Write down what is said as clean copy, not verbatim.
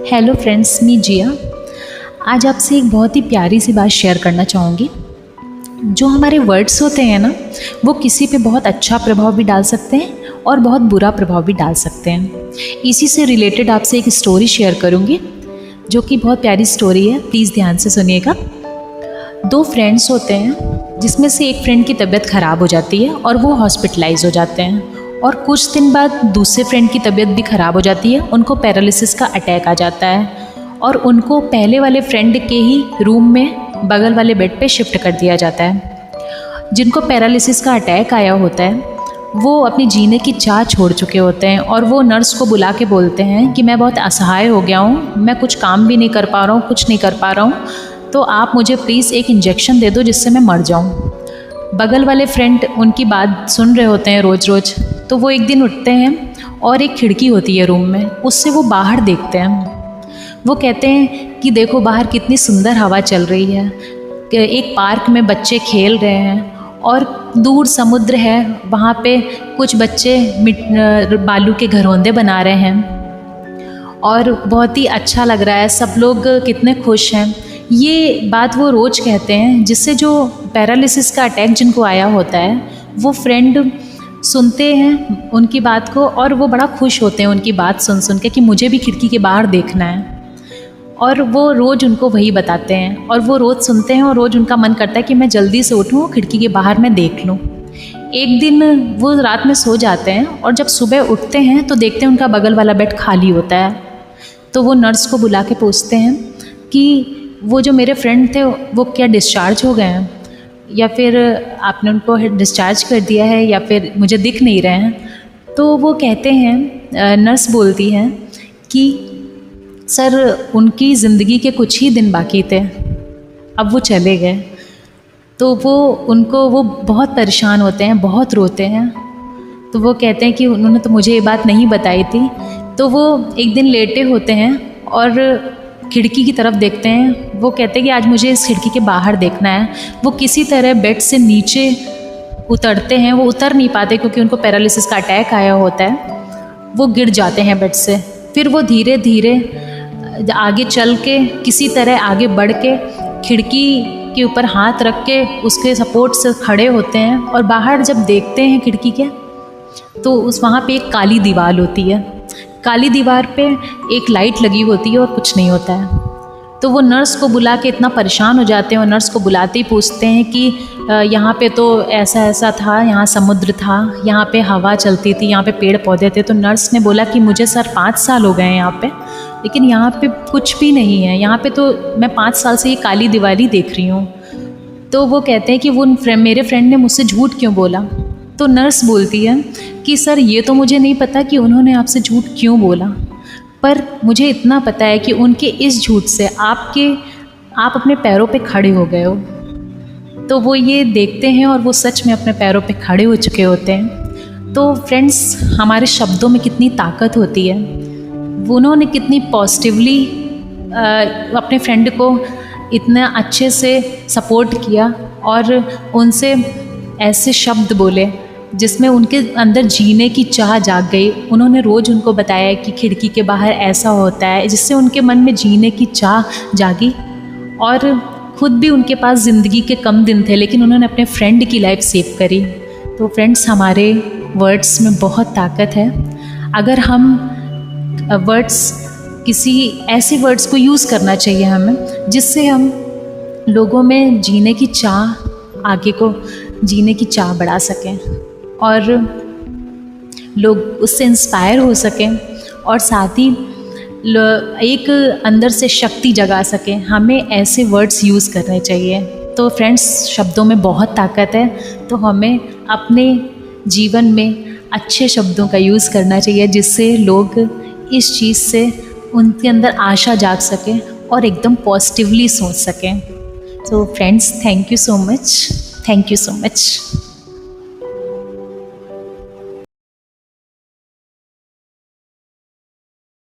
Hello friends, मी जिया। आज आपसे एक बहुत ही प्यारी सी बात शेयर करना चाहूँगी। जो हमारे वर्ड्स होते हैं ना, वो किसी पे बहुत अच्छा प्रभाव भी डाल सकते हैं और बहुत बुरा प्रभाव भी डाल सकते हैं। इसी से रिलेटेड आपसे एक स्टोरी शेयर करूँगी, जो कि बहुत प्यारी स्टोरी है। प्लीज़ ध्यान से सुनिएगा। दो फ्रेंड्स होते हैं, जिसमें से एक फ्रेंड की तबीयत ख़राब हो जाती है और वो हॉस्पिटलाइज हो जाते हैं। और कुछ दिन बाद दूसरे फ्रेंड की तबीयत भी ख़राब हो जाती है, उनको पैरालिसिस का अटैक आ जाता है और उनको पहले वाले फ्रेंड के ही रूम में बगल वाले बेड पे शिफ्ट कर दिया जाता है। जिनको पैरालिसिस का अटैक आया होता है, वो अपनी जीने की चाह छोड़ चुके होते हैं और वो नर्स को बुला के बोलते हैं कि मैं बहुत असहाय हो गया हूँ, मैं कुछ काम भी नहीं कर पा रहा हूँ, कुछ नहीं कर पा रहा हूँ, तो आप मुझे प्लीज़ एक इंजेक्शन दे दो जिससे मैं मर जाऊँ। बगल वाले फ्रेंड उनकी बात सुन रहे होते हैं रोज़ रोज़। तो वो एक दिन उठते हैं और एक खिड़की होती है रूम में, उससे वो बाहर देखते हैं। वो कहते हैं कि देखो बाहर कितनी सुंदर हवा चल रही है, एक पार्क में बच्चे खेल रहे हैं और दूर समुद्र है, वहाँ पे कुछ बच्चे बालू के घरौंदे बना रहे हैं और बहुत ही अच्छा लग रहा है, सब लोग कितने खुश हैं। ये बात वो रोज़ कहते हैं, जिससे जो पैरालिसिस का अटैक जिनको आया होता है, वो फ्रेंड सुनते हैं उनकी बात को और वो बड़ा खुश होते हैं उनकी बात सुन के कि मुझे भी खिड़की के बाहर देखना है। और वो रोज़ उनको वही बताते हैं और वो रोज़ सुनते हैं और रोज़ उनका मन करता है कि मैं जल्दी से उठूँ, खिड़की के बाहर मैं देख लूँ। एक दिन वो रात में सो जाते हैं और जब सुबह उठते हैं तो देखते हैं उनका बगल वाला बेड खाली होता है। तो वो नर्स को बुला के पूछते हैं कि वो जो मेरे फ्रेंड थे वो क्या डिस्चार्ज हो गए हैं, या फिर आपने उनको डिस्चार्ज कर दिया है, या फिर मुझे दिख नहीं रहे हैं। तो वो कहते हैं, नर्स बोलती हैं कि सर उनकी ज़िंदगी के कुछ ही दिन बाकी थे, अब वो चले गए। तो वो बहुत परेशान होते हैं, बहुत रोते हैं। तो वो कहते हैं कि उन्होंने तो मुझे ये बात नहीं बताई थी। तो वो एक दिन लेटे होते हैं और खिड़की की तरफ देखते हैं। वो कहते हैं कि आज मुझे इस खिड़की के बाहर देखना है। वो किसी तरह बेड से नीचे उतरते हैं, वो उतर नहीं पाते क्योंकि उनको पैरालिसिस का अटैक आया होता है। वो गिर जाते हैं बेड से। फिर वो धीरे धीरे आगे चल के किसी तरह आगे बढ़ के खिड़की के ऊपर हाथ रख के उसके सपोर्ट से खड़े होते हैं और बाहर जब देखते हैं खिड़की के, तो वहाँ पे एक काली दीवार होती है। काली दीवार पे एक लाइट लगी होती है और कुछ नहीं होता है। तो वो नर्स को बुला के इतना परेशान हो जाते हैं और नर्स को बुलाते ही पूछते हैं कि यहाँ पे तो ऐसा ऐसा था, यहाँ समुद्र था, यहाँ पे हवा चलती थी, यहाँ पे पेड़ पौधे थे। तो नर्स ने बोला कि मुझे सर 5 साल हो गए हैं यहाँ पे, लेकिन यहाँ पे कुछ भी नहीं है, यहाँ पे तो मैं 5 साल से ये काली दीवार ही देख रही हूँ। तो वो कहते हैं कि वो मेरे फ्रेंड ने मुझसे झूठ क्यों बोला। तो नर्स बोलती है कि सर ये तो मुझे नहीं पता कि उन्होंने आपसे झूठ क्यों बोला, पर मुझे इतना पता है कि उनके इस झूठ से आप अपने पैरों पे खड़े हो गए हो। तो वो ये देखते हैं और वो सच में अपने पैरों पे खड़े हो चुके होते हैं। तो फ्रेंड्स, हमारे शब्दों में कितनी ताकत होती है। उन्होंने कितनी पॉजिटिवली अपने फ्रेंड को इतना अच्छे से सपोर्ट किया और उनसे ऐसे शब्द बोले जिसमें उनके अंदर जीने की चाह जाग गई। उन्होंने रोज़ उनको बताया कि खिड़की के बाहर ऐसा होता है, जिससे उनके मन में जीने की चाह जागी। और ख़ुद भी उनके पास ज़िंदगी के कम दिन थे, लेकिन उन्होंने अपने फ्रेंड की लाइफ सेव करी। तो फ्रेंड्स, हमारे वर्ड्स में बहुत ताकत है। अगर हम किसी ऐसे वर्ड्स को यूज़ करना चाहिए हमें, जिससे हम लोगों में जीने की चाह, आगे को जीने की चाह बढ़ा सकें और लोग उससे इंस्पायर हो सकें और साथ ही एक अंदर से शक्ति जगा सकें। हमें ऐसे वर्ड्स यूज़ करने चाहिए। तो फ्रेंड्स, शब्दों में बहुत ताकत है, तो हमें अपने जीवन में अच्छे शब्दों का यूज़ करना चाहिए, जिससे लोग इस चीज़ से उनके अंदर आशा जाग सकें और एकदम पॉजिटिवली सोच सकें। So friends, thank you so much.